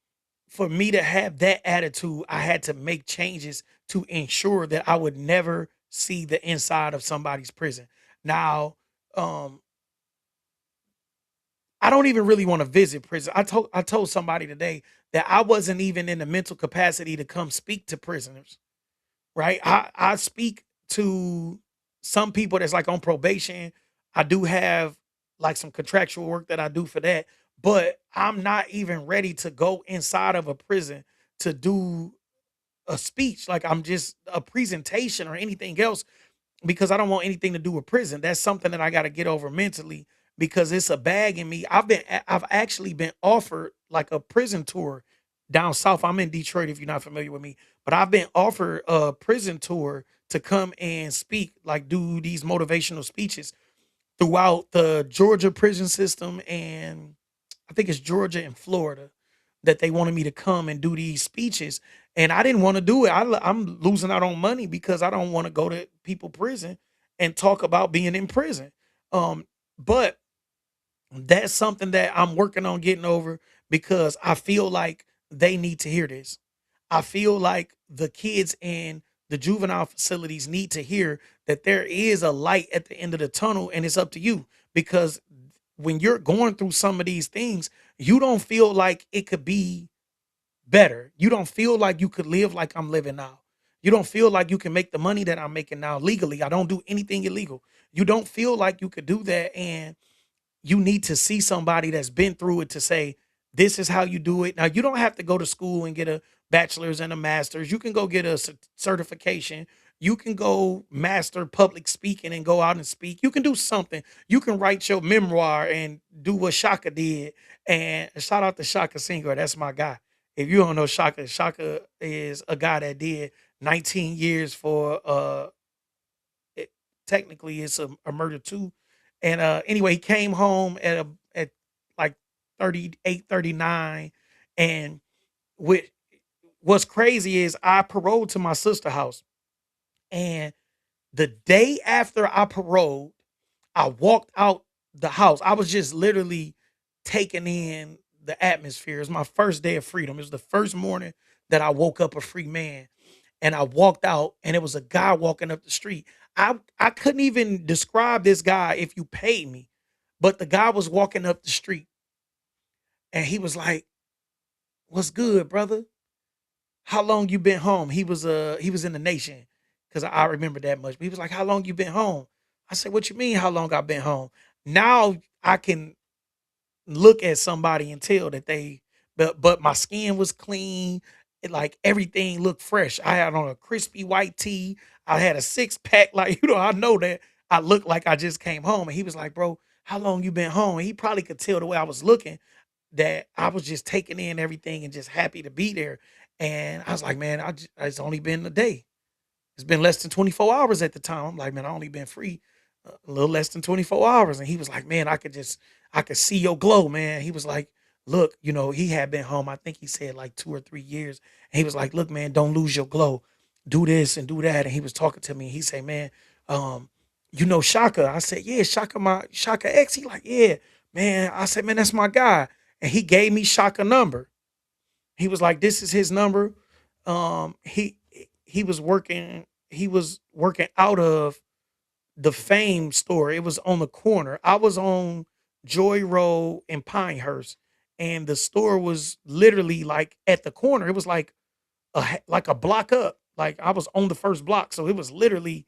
[SPEAKER 1] for me to have that attitude, I had to make changes to ensure that I would never see the inside of somebody's prison. Now, um, I don't even really want to visit prison. I told somebody today that I wasn't even in the mental capacity to come speak to prisoners, right? I speak to some people that's like on probation. I do have like some contractual work that I do for that, but I'm not even ready to go inside of a prison to do a speech. Like I'm just a presentation or anything else because I don't want anything to do with prison. That's something that I got to get over mentally. because it's a bag in me. I've actually been offered like a prison tour down south. I'm in Detroit if you're not familiar with me, but I've been offered a prison tour to come and speak, like do these motivational speeches throughout the Georgia prison system, and I think it's Georgia and Florida that they wanted me to come and do these speeches, and I didn't want to do it. I'm losing out on money because I don't want to go to people prison and talk about being in prison. But that's something that I'm working on getting over because I feel like they need to hear this. I feel like the kids in the juvenile facilities need to hear that there is a light at the end of the tunnel, and it's up to you, because when you're going through some of these things, you don't feel like it could be better. You don't feel like you could live like I'm living now. You don't feel like you can make the money that I'm making now legally. I don't do anything illegal. You don't feel like you could do that, and you need to see somebody that's been through it to say, this is how you do it. Now, you don't have to go to school and get a bachelor's and a master's. You can go get a certification. You can go master public speaking and go out and speak. You can do something. You can write your memoir and do what Shaka did. And shout out to Shaka Singer. That's my guy. If you don't know Shaka, Shaka is a guy that did 19 years for it, technically it's a murder too. And anyway, he came home at like 38, 39. And with what's crazy is I paroled to my sister house. And the day after I paroled, I walked out the house. I was just literally taking in the atmosphere. It was my first day of freedom. It was the first morning that I woke up a free man, and I walked out and it was a guy walking up the street. I couldn't even describe this guy if you paid me, but the guy was walking up the street and he was like, "What's good, brother? How long you been home?" He was in the nation because I remember that much. But he was like, "How long you been home?" I said, "What you mean how long I been home?" Now I can look at somebody and tell that they, but my skin was clean. Like everything looked fresh. I had on a crispy white tee. I had a six pack. Like, I know that I looked like I just came home. And he was like, "Bro, how long you been home?" And he probably could tell the way I was looking that I was just taking in everything and just happy to be there. And I was like, "Man, it's only been a day. It's been less than 24 hours at the time." I'm like, "Man, I only been free a little less than 24 hours." And he was like, "Man, I could see your glow, man." He was like, "Look, he had been home. I think he said like 2 or 3 years." And he was like, "Look, man, don't lose your glow. Do this and do that." And he was talking to me. He said, "Man, um, Shaka?" I said, "Yeah, Shaka, my Shaka X." He like, "Yeah, man." I said, "Man, that's my guy." And he gave me Shaka number. He was like, "This is his number." He was working out of the Fame store. It was on the corner. I was on Joy Road in Pinehurst, and the store was literally like at the corner. It was like like a block up. Like I was on the first block, so it was literally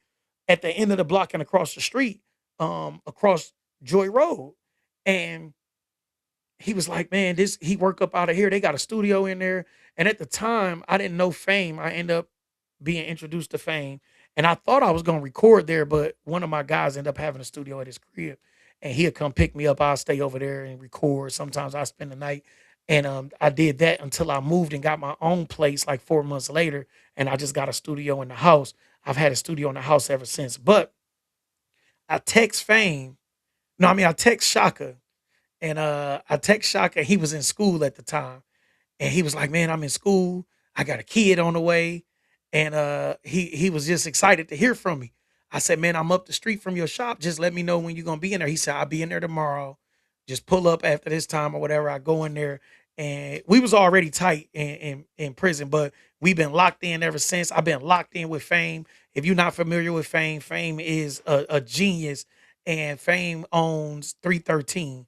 [SPEAKER 1] at the end of the block and across the street, across Joy Road. And he was like, "Man, this he work up out of here. They got a studio in there." And at the time, I didn't know Fame. I end up being introduced to Fame, and I thought I was gonna record there, but one of my guys ended up having a studio at his crib, and he'd come pick me up. I'll stay over there and record. Sometimes I spend the night, and I did that until I moved and got my own place like 4 months later, and I just got a studio in the house. I've had a studio in the house ever since. But I text Fame. No, I mean I text Shaka, and I text Shaka. He was in school at the time, and he was like, "Man, I'm in school. I got a kid on the way." And he was just excited to hear from me. I said, "Man, I'm up the street from your shop. Just let me know when you're gonna be in there." He said, "I'll be in there tomorrow. Just pull up after this time or whatever." I go in there, and we was already tight in prison, but we've been locked in ever since. I've been locked in with Fame. If you're not familiar with Fame, Fame is a genius, and Fame owns 313.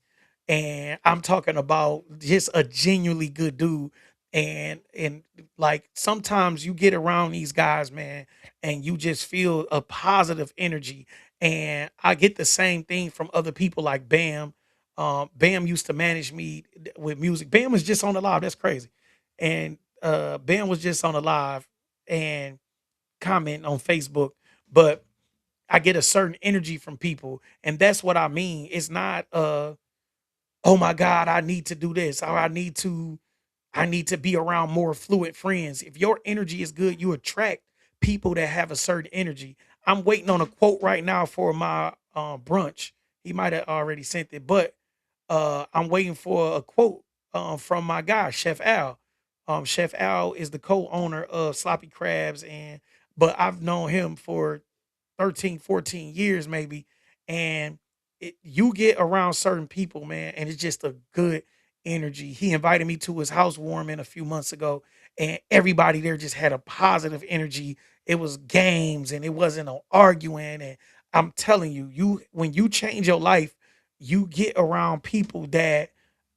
[SPEAKER 1] And I'm talking about just a genuinely good dude. And like sometimes you get around these guys, man, and you just feel a positive energy. And I get the same thing from other people like Bam. Bam used to manage me with music. Bam was just on the live. That's crazy. And Bam was just on the live and commenting on Facebook. But I get a certain energy from people, and that's what I mean. It's not oh my God, I need to do this, or I need to be around more fluid friends. If your energy is good, you attract people that have a certain energy. I'm waiting on a quote right now for my brunch. He might have already sent it, but I'm waiting for a quote from my guy, Chef Al. Chef Al is the co-owner of Sloppy Crabs, and but I've known him for 13, 14 years maybe. And you get around certain people, man, and it's just a good energy. He invited me to his housewarming a few months ago, and everybody there just had a positive energy. It was games and it wasn't no arguing. And I'm telling you, you when you change your life, you get around people that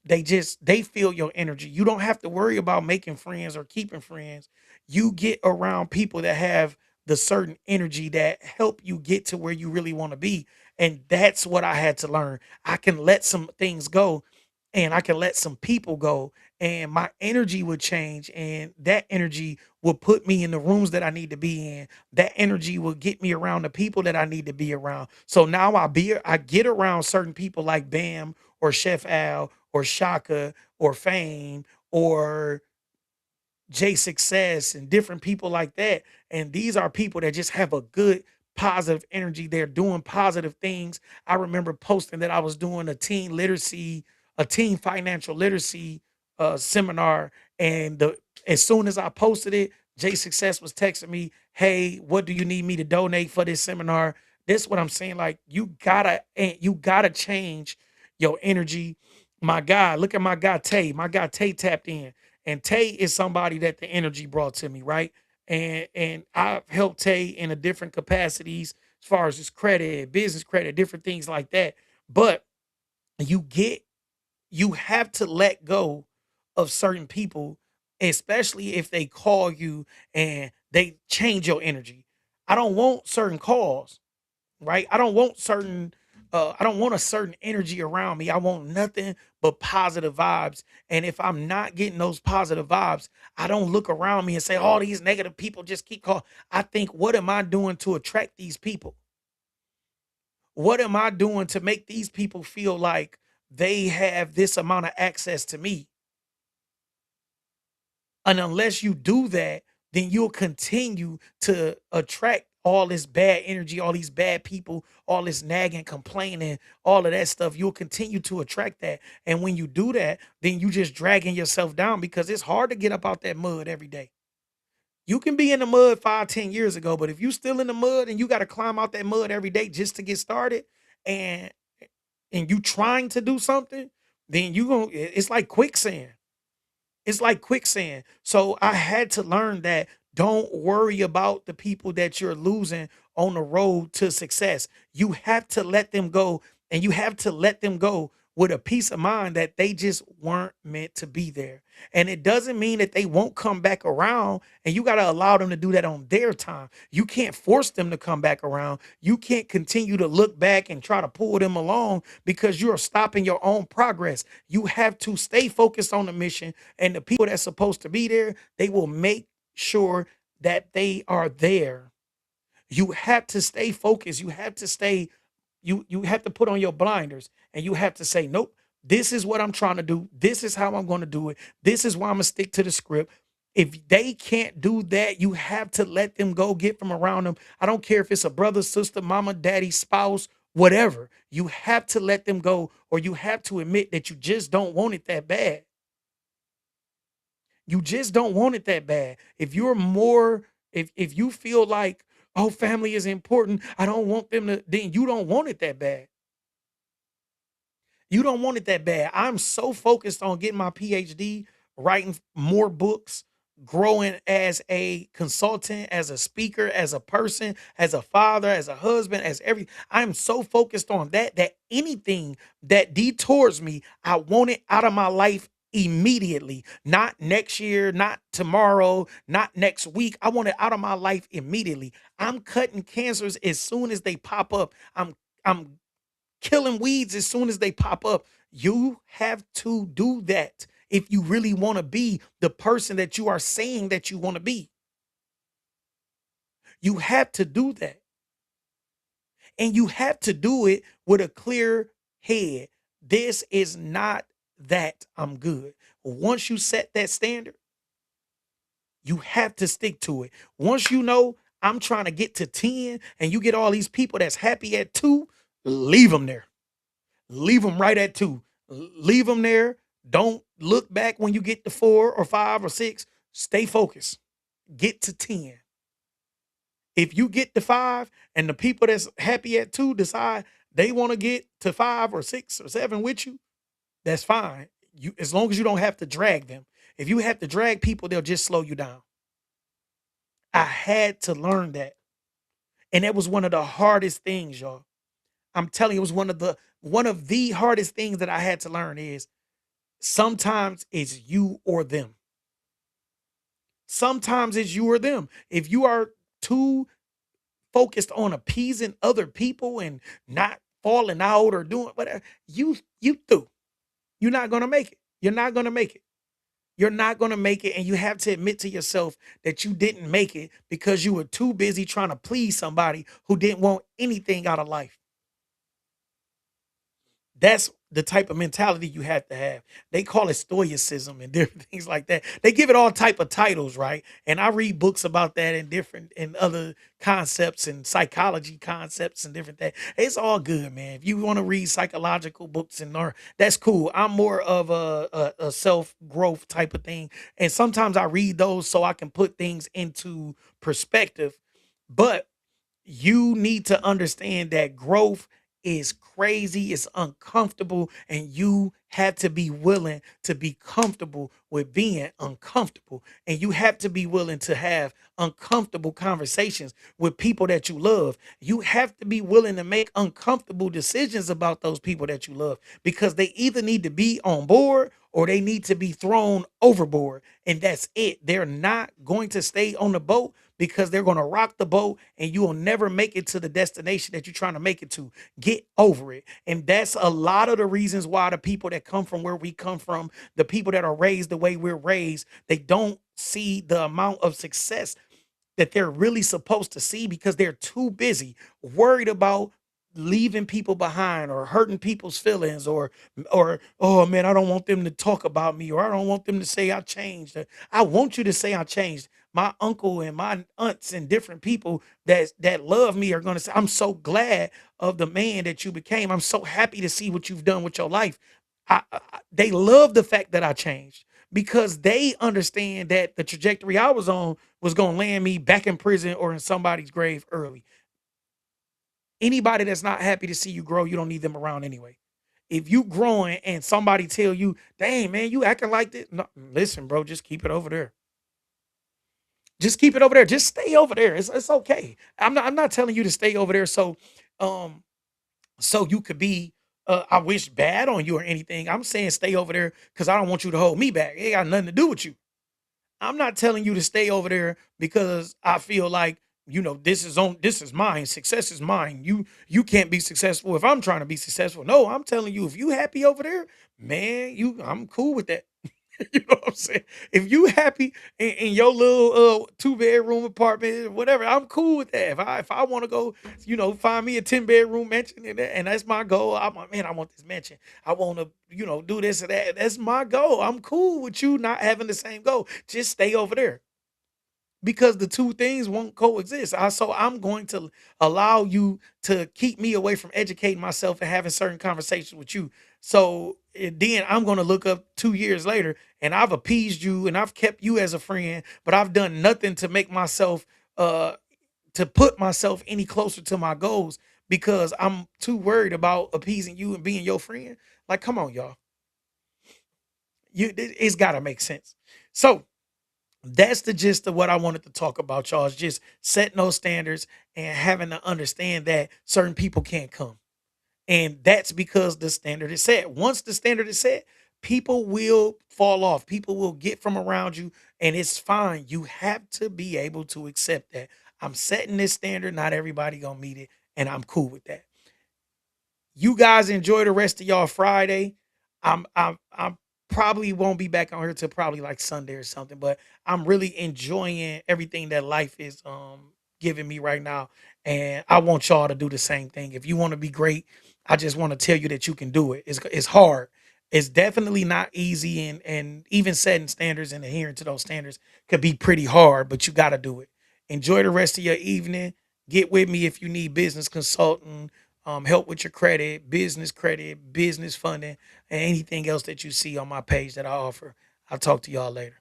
[SPEAKER 1] they feel your energy. You don't have to worry about making friends or keeping friends. You get around people that have the certain energy that help you get to where you really want to be. And that's what I had to learn. I can let some things go, and I can let some people go, and my energy would change, and that energy will put me in the rooms that I need to be in. That energy will get me around the people that I need to be around. So now I get around certain people like Bam or Chef Al or Shaka or Fame or J Success and different people like that. And these are people that just have a good positive energy. They're doing positive things. I remember posting that I was doing a teen financial literacy seminar. And as soon as I posted it, J Success was texting me, "Hey, what do you need me to donate for this seminar?" This is what I'm saying. Like you gotta change your energy. My guy, look at my guy Tay. My guy Tay tapped in, and Tay is somebody that the energy brought to me, right? And I've helped Tay in a different capacities as far as his credit, business credit, different things like that. But you get you have to let go of certain people, especially if they call you and they change your energy. I don't want certain calls, right? I don't want a certain energy around me. I want nothing but positive vibes. And if I'm not getting those positive vibes, I don't look around me and say, "All these negative people just keep calling." I think, what am I doing to attract these people? What am I doing to make these people feel like they have this amount of access to me? And unless you do that, then you'll continue to attract all this bad energy, all these bad people, all this nagging, complaining, all of that stuff. You'll continue to attract that. And when you do that, then you just dragging yourself down because it's hard to get up out that mud every day. You can be in the mud 5, 10 years ago, but if you still in the mud and you got to climb out that mud every day just to get started, and you trying to do something, then it's like quicksand. It's like quicksand. So I had to learn that don't worry about the people that you're losing on the road to success. You have to let them go, and you have to let them go with a peace of mind that they just weren't meant to be there. And it doesn't mean that they won't come back around, and you got to allow them to do that on their time. You can't force them to come back around. You can't continue to look back and try to pull them along because you're stopping your own progress. You have to stay focused on the mission, and the people that's supposed to be there, they will make sure that they are there. You have to stay focused. You have to put on your blinders, and you have to say, "Nope, this is what I'm trying to do. This is how I'm going to do it. This is why I'm going to stick to the script." If they can't do that, you have to let them go, get from around them. I don't care if it's a brother, sister, mama, daddy, spouse, whatever. You have to let them go, or you have to admit that you just don't want it that bad. You just don't want it that bad. If you're more if you feel like, "Oh, family is important. I don't want them to," then you don't want it that bad. You don't want it that bad. I'm so focused on getting my PhD, writing more books, growing as a consultant, as a speaker, as a person, as a father, as a husband, as every I'm so focused on that anything that detours me, I want it out of my life immediately. Not next year, not tomorrow, not next week. I want it out of my life immediately. I'm cutting cancers as soon as they pop up. I'm killing weeds as soon as they pop up. You have to do that if you really want to be the person that you are saying that you want to be. You have to do that. And you have to do it with a clear head. This is not that I'm good. Once you set that standard, you have to stick to it. Once you know I'm trying to get to 10 and you get all these people that's happy at 2, leave them there. Leave them right at 2. Leave them there. Don't look back when you get to 4 or 5 or 6. Stay focused. Get to 10. If you get to 5 and the people that's happy at 2 decide they want to get to 5 or 6 or 7 with you, that's fine. You, as long as you don't have to drag them. If you have to drag people, they'll just slow you down. I had to learn that. And that was one of the hardest things, y'all. I'm telling you, it was one of the hardest things that I had to learn is sometimes it's you or them. Sometimes it's you or them. If you are too focused on appeasing other people and not falling out or doing whatever, you through. You're not gonna make it. You're not gonna make it. You're not gonna make it, and you have to admit to yourself that you didn't make it because you were too busy trying to please somebody who didn't want anything out of life. That's the type of mentality you have to have. They call it stoicism and different things like that. They give it all type of titles, right? And I read books about that and different and other concepts and psychology concepts and different things. It's all good, man. If you want to read psychological books and learn, that's cool. I'm more of a self growth type of thing, and sometimes I read those so I can put things into perspective. But you need to understand that growth is crazy, it's uncomfortable, and you have to be willing to be comfortable with being uncomfortable. And you have to be willing to have uncomfortable conversations with people that you love. You have to be willing to make uncomfortable decisions about those people that you love because they either need to be on board or they need to be thrown overboard. And that's it. They're not going to stay on the boat because they're going to rock the boat and you will never make it to the destination that you're trying to make it to. Get over it. And that's a lot of the reasons why the people that come from where we come from, the people that are raised the way we're raised, they don't see the amount of success that they're really supposed to see because they're too busy worried about leaving people behind or hurting people's feelings or oh man, I don't want them to talk about me or I don't want them to say I changed. I want you to say I changed. My uncle and my aunts and different people that love me are going to say I'm so glad of the man that you became. I'm so happy to see what you've done with your life. They love the fact that I changed because they understand that the trajectory I was on was going to land me back in prison or in somebody's grave early. Anybody that's not happy to see you grow, you don't need them around anyway. If you growing and somebody tell you, "Dang man, you acting like this," no, listen, bro, just keep it over there. Just keep it over there. Just stay over there. It's okay. I'm not telling you to stay over there um so you could be I wish bad on you or anything. I'm saying stay over there because I don't want you to hold me back. It ain't got nothing to do with you. I'm not telling you to stay over there because I feel like this is mine. Success is mine. You can't be successful if I'm trying to be successful. No, I'm telling you, if you happy over there, man, I'm cool with that. You know what I'm saying? If you happy in your little 2 bedroom apartment, whatever, I'm cool with that. If I want to go, find me a 10 bedroom mansion and that's my goal. I'm like, man, I want this mansion. I want to, do this or that. That's my goal. I'm cool with you not having the same goal. Just stay over there because the two things won't coexist. So I'm going to allow you to keep me away from educating myself and having certain conversations with you. So then I'm going to look up 2 years later and I've appeased you and I've kept you as a friend, but I've done nothing to make myself uh to put myself any closer to my goals because I'm too worried about appeasing you and being your friend. Like, come on, y'all. It's got to make sense. So that's the gist of what I wanted to talk about, y'all. Is just setting those standards and having to understand that certain people can't come. And that's because the standard is set. Once the standard is set, people will fall off. People will get from around you, and it's fine. You have to be able to accept that. I'm setting this standard. Not everybody gonna meet it, and I'm cool with that. You guys enjoy the rest of y'all Friday. I'm probably won't be back on here till probably like Sunday or something, but I'm really enjoying everything that life is giving me right now. And I want y'all to do the same thing. If you want to be great, I just want to tell you that you can do it. It's hard. It's definitely not easy, and even setting standards and adhering to those standards could be pretty hard, but you got to do it. Enjoy the rest of your evening. Get with me if you need business consulting, help with your credit, business funding, and anything else that you see on my page that I offer. I'll talk to y'all later.